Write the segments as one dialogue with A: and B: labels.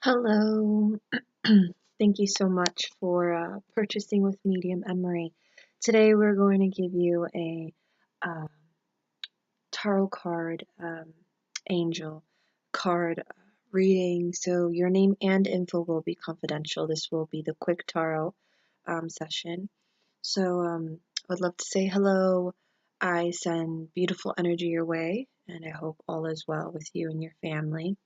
A: Hello. Thank you so much for purchasing with Medium Emary. Today we're going to give you a uh, tarot card angel card reading. So your name and info will be confidential. This will be the quick tarot session. So I would love to say hello. I send beautiful energy your way, and I hope all is well with you and your family.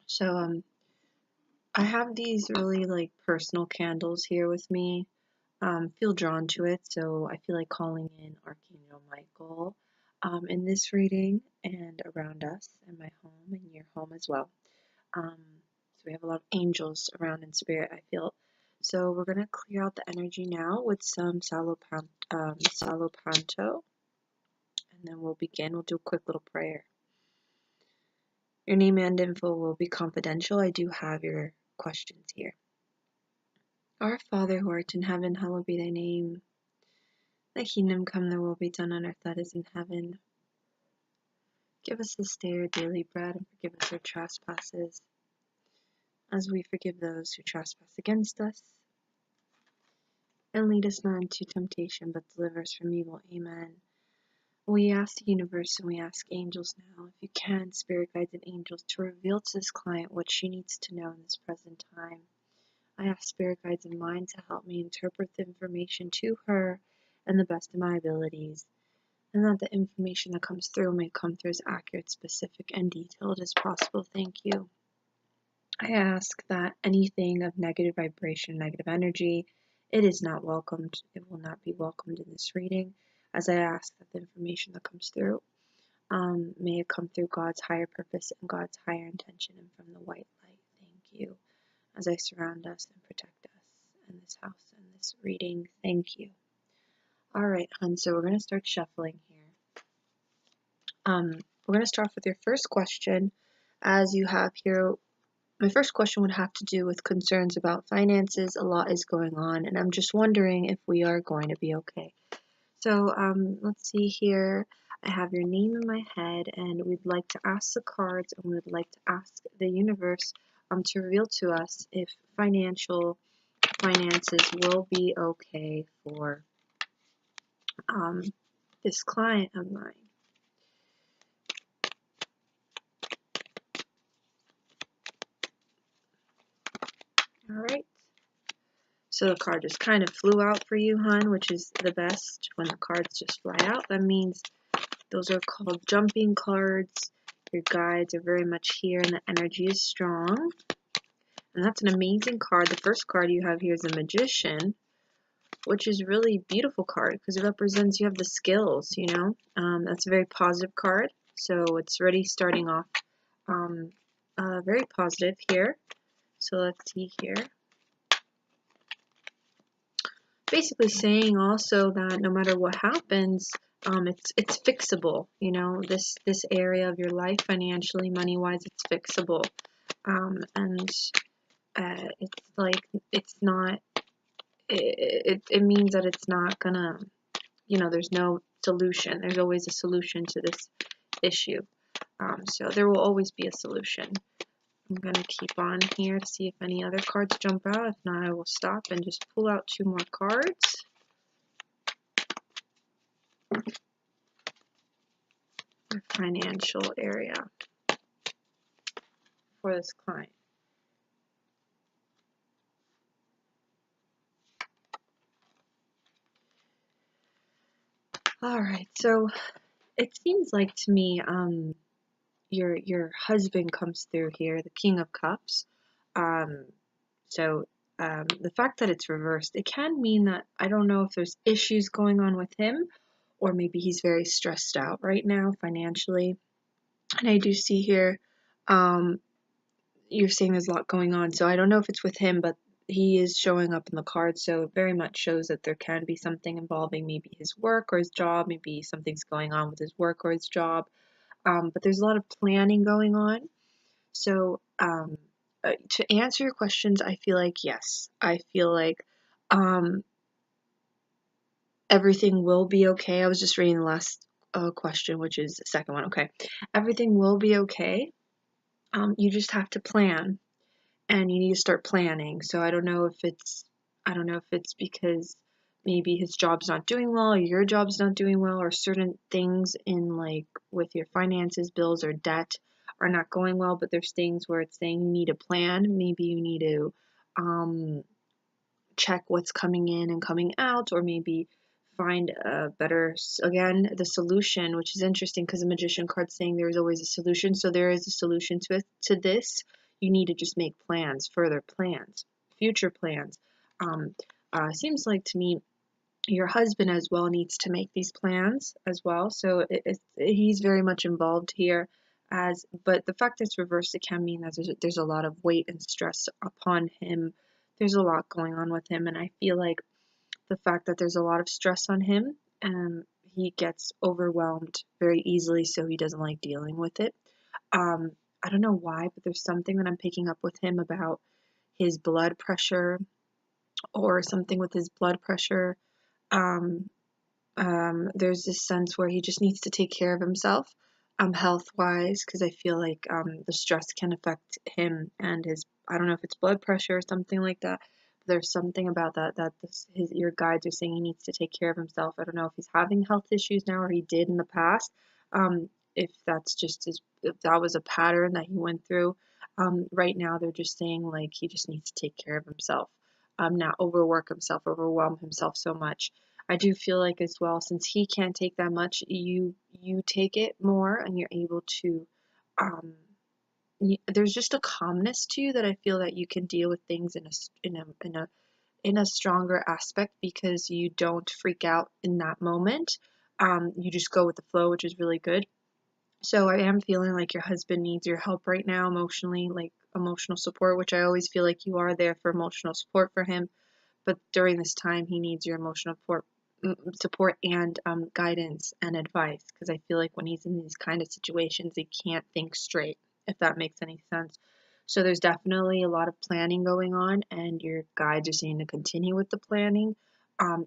A: So I have these really personal candles here with me. Feel drawn to it, so I feel like calling in Archangel Michael in this reading and around us in my home and your home as well. So we have a lot of angels around in spirit, I feel. So we're going to clear out the energy now with some Salo Panto, and then we'll begin. We'll do a quick little prayer. Your name and info will be confidential. I do have your questions here. Our Father who art in heaven, hallowed be thy name. Thy kingdom come, thy will be done on earth as in heaven. Give us this day our daily bread, and forgive us our trespasses, as we forgive those who trespass against us. And lead us not into temptation, but deliver us from evil. Amen. We ask the universe and we ask angels now, if you can, spirit guides and angels, to reveal to this client what she needs to know in this present time. I ask spirit guides and mine to help me interpret the information to her and the best of my abilities, and that the information that comes through may come through as accurate, specific, and detailed as possible. Thank you. I ask that anything of negative vibration, negative energy, it is not welcomed. It will not be welcomed in this reading, as I ask that the information that comes through, may it come through God's higher purpose and God's higher intention and from the white light. Thank you. As I surround us and protect us in this house and this reading. Thank you. Alright, hon, so we're going to start shuffling here. We're going to start with your first question. As you have here, my first question would have to do with concerns about finances. A lot is going on, and I'm just wondering if we are going to be okay. So, let's see here. I have your name in my head, and we'd like to ask the cards, and we'd like to ask the universe to reveal to us if finances will be okay for this client of mine. Alright. So the card just kind of flew out for you, hon, which is the best when the cards just fly out. That means those are called jumping cards. Your guides are very much here and the energy is strong. And that's an amazing card. The first card you have here is the Magician, which is really a beautiful card because it represents you have the skills, you know. That's a very positive card. So it's already starting off very positive here. So let's see here. Basically saying also that no matter what happens, it's fixable. You know, this area of your life, financially, money wise, it's fixable, and it's like it's not. It means that it's not gonna. You know, there's no solution. There's always a solution to this issue. So there will always be a solution. I'm going to keep on here to see if any other cards jump out. If not, I will stop and just pull out 2 more cards. The financial area for this client. Alright, so it seems like to me your husband comes through here, the King of Cups. The fact that it's reversed, it can mean that I don't know if there's issues going on with him, or maybe he's very stressed out right now financially. And I do see here, you're saying there's a lot going on, so I don't know if it's with him, but he is showing up in the card, so it very much shows that there can be something involving maybe his work or his job, maybe something's going on with his work or his job, but there's a lot of planning going on. So to answer your questions, I feel like yes, I feel like everything will be okay. I was just reading the last question, which is the second one. Okay, everything will be okay. You just have to plan. and you need to start planning. So I don't know if it's because maybe his job's not doing well, or your job's not doing well, or certain things in like with your finances, bills, or debt are not going well, but there's things where it's saying you need a plan. Maybe you need to check what's coming in and coming out, or maybe find a better, again, the solution, which is interesting because the magician card's saying there's always a solution. So there is a solution to this. You need to just make plans, further plans, future plans. Seems like to me your husband as well needs to make these plans as well. So he's very much involved here. But the fact that it's reversed, it can mean that there's a lot of weight and stress upon him. There's a lot going on with him, and I feel like the fact that there's a lot of stress on him, he gets overwhelmed very easily, so he doesn't like dealing with it. I don't know why, but there's something that I'm picking up with him about his blood pressure, or something with his blood pressure. Um, there's this sense where he just needs to take care of himself, health wise, because I feel like the stress can affect him and his, I don't know if it's blood pressure or something like that. But there's something about that your guides are saying he needs to take care of himself. I don't know if he's having health issues now or he did in the past. If that's just if that was a pattern that he went through. Right now they're just saying like he just needs to take care of himself, not overwork himself, overwhelm himself so much. I do feel like as well, since he can't take that much, you take it more, and you're able to. Um, there's just a calmness to you that I feel that you can deal with things in a stronger aspect because you don't freak out in that moment. You just go with the flow, which is really good. So I am feeling like your husband needs your help right now emotionally, like emotional support, which I always feel like you are there for emotional support for him. But during this time, he needs your emotional support and guidance and advice, because I feel like when he's in these kind of situations, he can't think straight, if that makes any sense. So there's definitely a lot of planning going on, and your guides are saying to continue with the planning.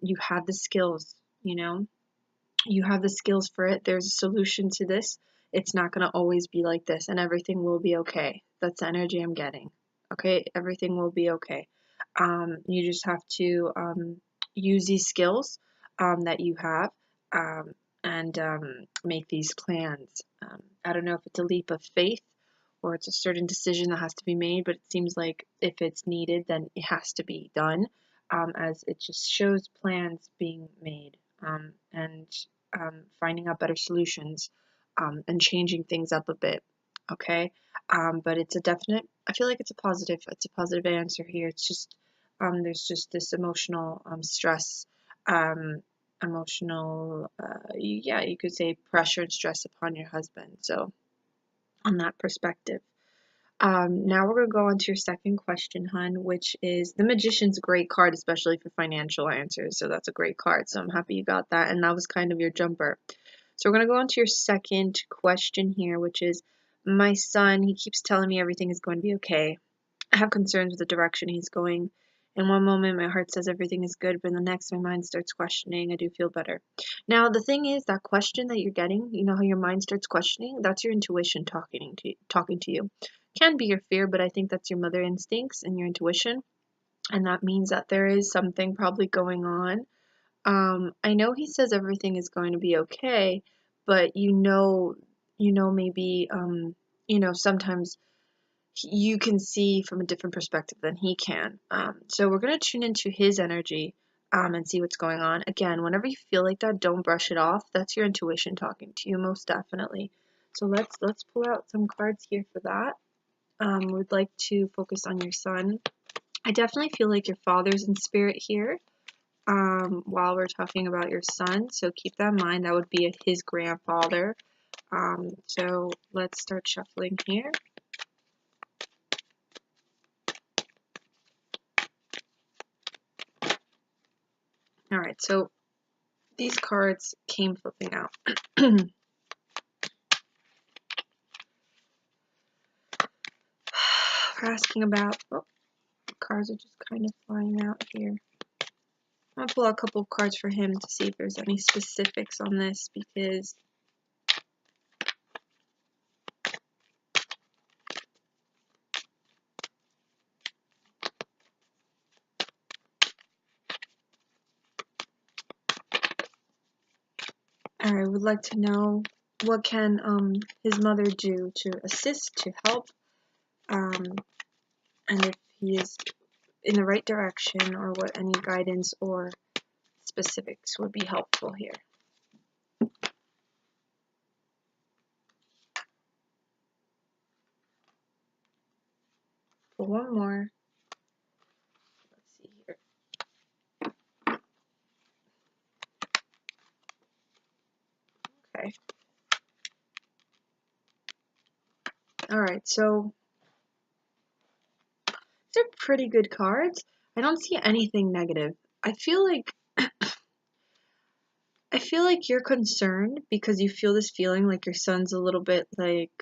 A: You have the skills, you have the skills for it. There's a solution to this. It's not going to always be like this, and everything will be okay. That's the energy I'm getting. Okay, everything will be okay. You just have to use these skills that you have, and make these plans. I don't know if it's a leap of faith or it's a certain decision that has to be made, but it seems like if it's needed, then it has to be done, as it just shows plans being made, and finding out better solutions, and changing things up a bit. Okay, but it's a definite. I feel like it's a positive. It's a positive answer here. It's just there's just this emotional stress, um, emotional, yeah, you could say pressure and stress upon your husband. So on that perspective. Now we're going to go on to your second question, hun, which is the Magician's a great card, especially for financial answers. So that's a great card. So I'm happy you got that. And that was kind of your jumper. So we're going to go on to your second question here, which is my son, he keeps telling me everything is going to be okay. I have concerns with the direction he's going. In one moment, my heart says everything is good, but in the next, my mind starts questioning. I do feel better. Now, the thing is, that question that you're getting, you know how your mind starts questioning? That's your intuition talking to you. Can be your fear, but I think that's your mother instincts and your intuition. And that means that there is something probably going on. I know he says everything is going to be okay, but maybe, sometimes you can see from a different perspective than he can. So we're going to tune into his energy, and see what's going on. Again, whenever you feel like that, don't brush it off. That's your intuition talking to you, most definitely. So let's pull out some cards here for that. We'd like to focus on your son. I definitely feel like your father's in spirit here, while we're talking about your son. So keep that in mind. That would be his grandfather. So let's start shuffling here. All right, so these cards came flipping out. We're asking about, cards are just kind of flying out here. I'm going to pull out a couple of cards for him to see if there's any specifics on this, because I would like to know what can his mother do to assist, to help, um, and if he is in the right direction, or what any guidance or specifics would be helpful here. For one more. Let's see here. Okay. Alright, so they're pretty good cards. I don't see anything negative. I feel like you're concerned because you feel this feeling like your son's a little bit like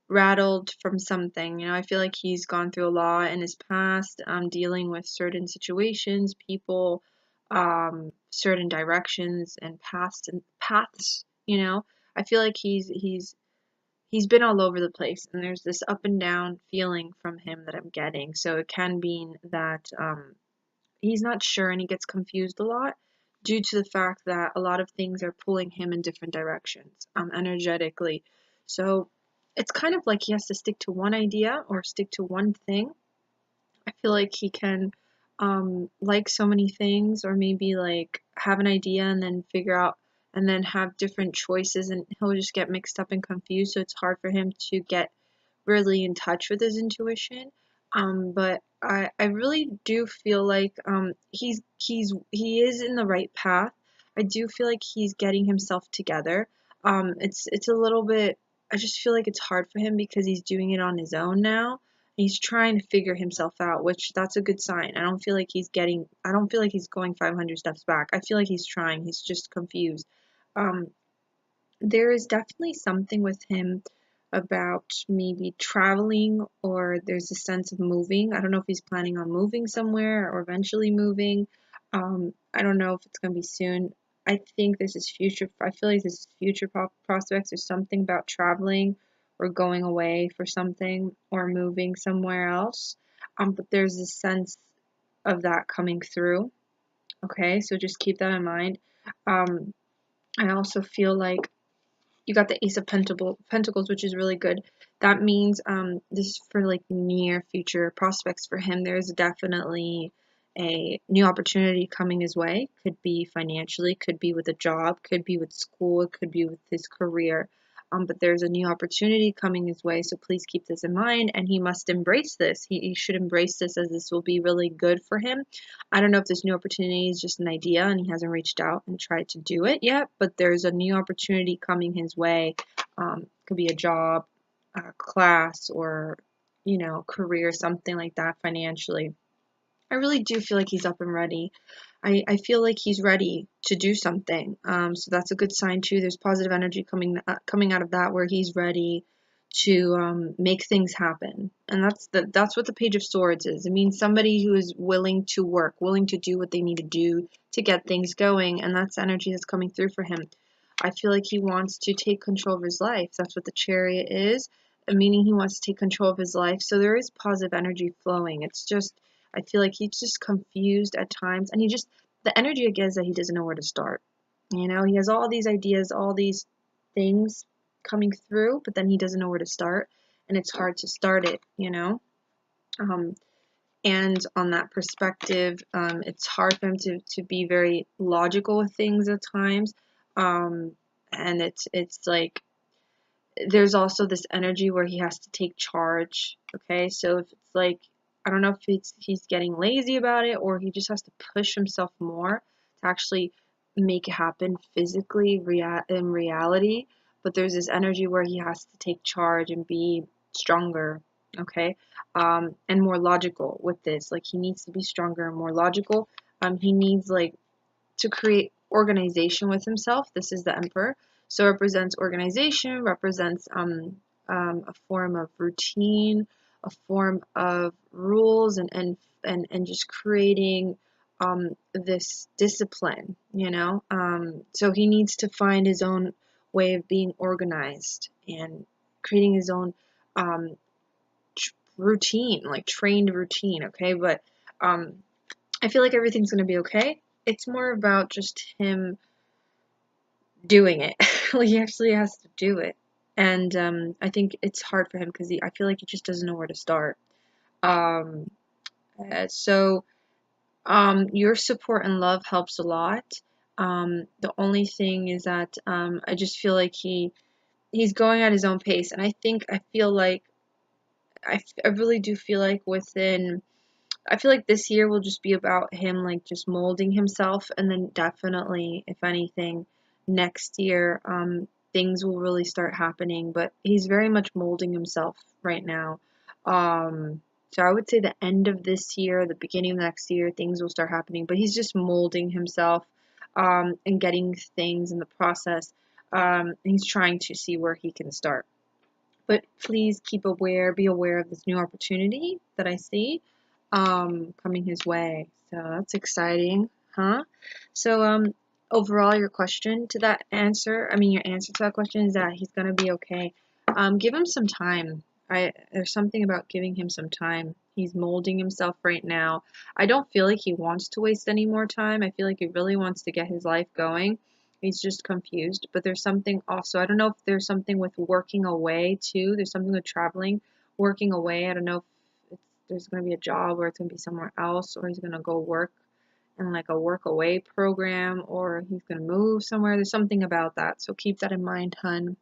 A: rattled from something. You know, I feel like he's gone through a lot in his past, dealing with certain situations, people, certain directions and paths. You know, I feel like he's been all over the place, and there's this up and down feeling from him that I'm getting. So it can mean that he's not sure and he gets confused a lot due to the fact that a lot of things are pulling him in different directions, energetically. So it's kind of like he has to stick to one idea or stick to one thing. I feel like he can like so many things, or maybe like have an idea and then figure out and then have different choices, and he'll just get mixed up and confused. So it's hard for him to get really in touch with his intuition. But I really do feel like he is in the right path. I do feel like he's getting himself together. It's a little bit. I just feel like it's hard for him because he's doing it on his own now. He's trying to figure himself out, which that's a good sign. I don't feel like he's going 500 steps back. I feel like he's trying. He's just confused. Um, there is definitely something with him about maybe traveling, or there's a sense of moving. I don't know if he's planning on moving somewhere or eventually moving. I don't know if it's going to be soon. I think this is future. I feel like this is future prospects. There's something about traveling or going away for something or moving somewhere else. But there's a sense of that coming through. Okay, so just keep that in mind. Um, I also feel like you got the Ace of Pentacles, which is really good. That means this is for like near future prospects for him. There's definitely a new opportunity coming his way. Could be financially, could be with a job, could be with school, it could be with his career. But there's a new opportunity coming his way, so please keep this in mind, and he must embrace this. He should embrace this, as this will be really good for him. I don't know if this new opportunity is just an idea and he hasn't reached out and tried to do it yet, but there's a new opportunity coming his way. Could be a job, a class, or, you know, career, something like that financially. I really do feel like he's up and ready. I feel like he's ready to do something. So that's a good sign too. There's positive energy coming out of that, where he's ready to make things happen. And that's what the Page of Swords is. It means somebody who is willing to work, willing to do what they need to do to get things going, and that's energy that's coming through for him. I feel like he wants to take control of his life. That's what the Chariot is, meaning he wants to take control of his life. So there is positive energy flowing. It's just I feel like he's just confused at times, and the energy again is that he doesn't know where to start. You know, he has all these ideas, all these things coming through, but then he doesn't know where to start, and it's hard to start it, you know? Um, and on that perspective, it's hard for him to be very logical with things at times. And it's like there's also this energy where he has to take charge. Okay, so if it's like, I don't know if he's getting lazy about it, or he just has to push himself more to actually make it happen physically in reality. But there's this energy where he has to take charge and be stronger. Okay, and more logical with this. Like he needs to be stronger and more logical. He needs like to create organization with himself. This is the Emperor. So it represents organization, represents a form of routine, a form of rules, and just creating this discipline, you know. So he needs to find his own way of being organized and creating his own um, routine, like trained routine, okay? But I feel like everything's going to be okay. It's more about just him doing it. He actually has to do it. And I think it's hard for him because I feel like he just doesn't know where to start. Um, so your support and love helps a lot. The only thing is that I just feel like he's going at his own pace, and I feel like I really do feel like I feel like this year will just be about him like just molding himself, and then definitely, if anything, next year things will really start happening. But he's very much molding himself right now. So I would say the end of this year, the beginning of next year, things will start happening. But he's just molding himself and getting things in the process. He's trying to see where he can start. But please be aware of this new opportunity that I see coming his way. So that's exciting, huh? So overall, your answer to that question is that he's gonna be okay. Give him some time. There's something about giving him some time. He's molding himself right now. I don't feel like he wants to waste any more time. I feel like he really wants to get his life going. He's just confused. But there's something also, I don't know if there's something with working away too. There's something with traveling, working away. I don't know if there's going to be a job or it's going to be somewhere else, or he's going to go work in like a work away program, or he's going to move somewhere. There's something about that. So keep that in mind, hun.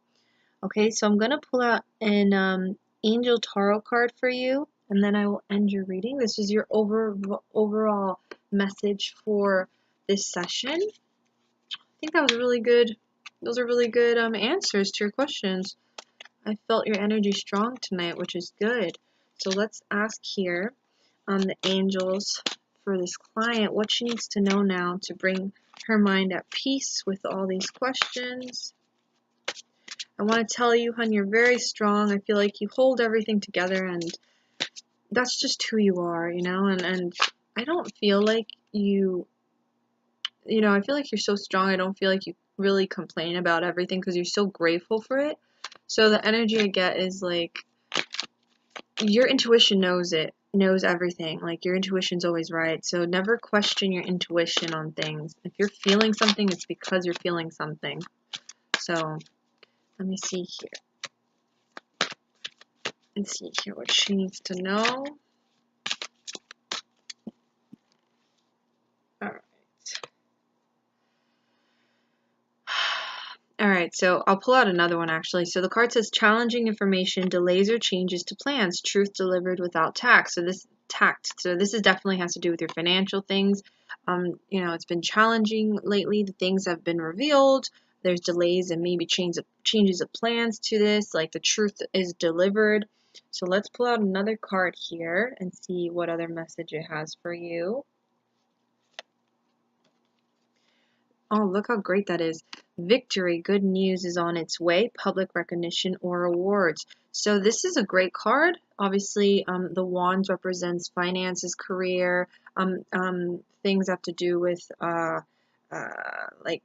A: Okay, so I'm going to pull out an Angel Tarot card for you, and then I will end your reading. This is your overall message for this session. I think that was really good. Those are really good answers to your questions. I felt your energy strong tonight, which is good. So let's ask here the angels for this client what she needs to know now to bring her mind at peace with all these questions. I want to tell you, hun, you're very strong. I feel like you hold everything together, and that's just who you are, and I don't feel like I feel like you're so strong. I don't feel like you really complain about everything because you're so grateful for it. So the energy I get is like your intuition knows everything. Like your intuition's always right. So never question your intuition on things. If you're feeling something, it's because you're feeling something. So let me see here. Let's see here what she needs to know. All right. Alright, so I'll pull out another one actually. So the card says challenging information, delays or changes to plans, truth delivered without tact. So this is definitely has to do with your financial things. It's been challenging lately. The things have been revealed. There's delays and maybe changes of plans to this, like the truth is delivered. So let's pull out another card here and see what other message it has for you. Oh, look how great that is. Victory, good news is on its way, public recognition or awards. So this is a great card. Obviously, the wands represents finances, career, things have to do with like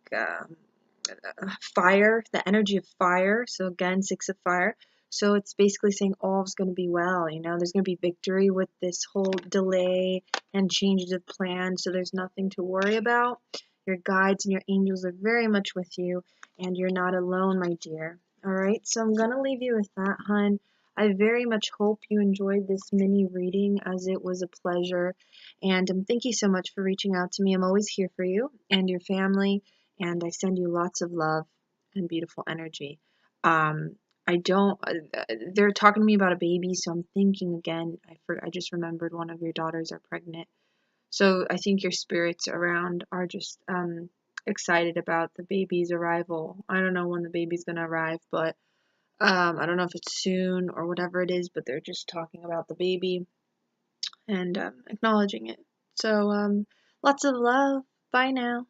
A: fire, the energy of fire. So again, Six of Fire. So it's basically saying all is going to be well. There's going to be victory with this whole delay and changes of plan. So there's nothing to worry about. Your guides and your angels are very much with you, and you're not alone, my dear. All right, so I'm going to leave you with that, hun. I very much hope you enjoyed this mini reading, as it was a pleasure. And thank you so much for reaching out to me. I'm always here for you and your family, and I send you lots of love and beautiful energy. I don't. They're talking to me about a baby, so I'm thinking again. I just remembered one of your daughters are pregnant. So I think your spirits around are just excited about the baby's arrival. I don't know when the baby's gonna arrive, but I don't know if it's soon or whatever it is. But they're just talking about the baby and acknowledging it. So lots of love. Bye now.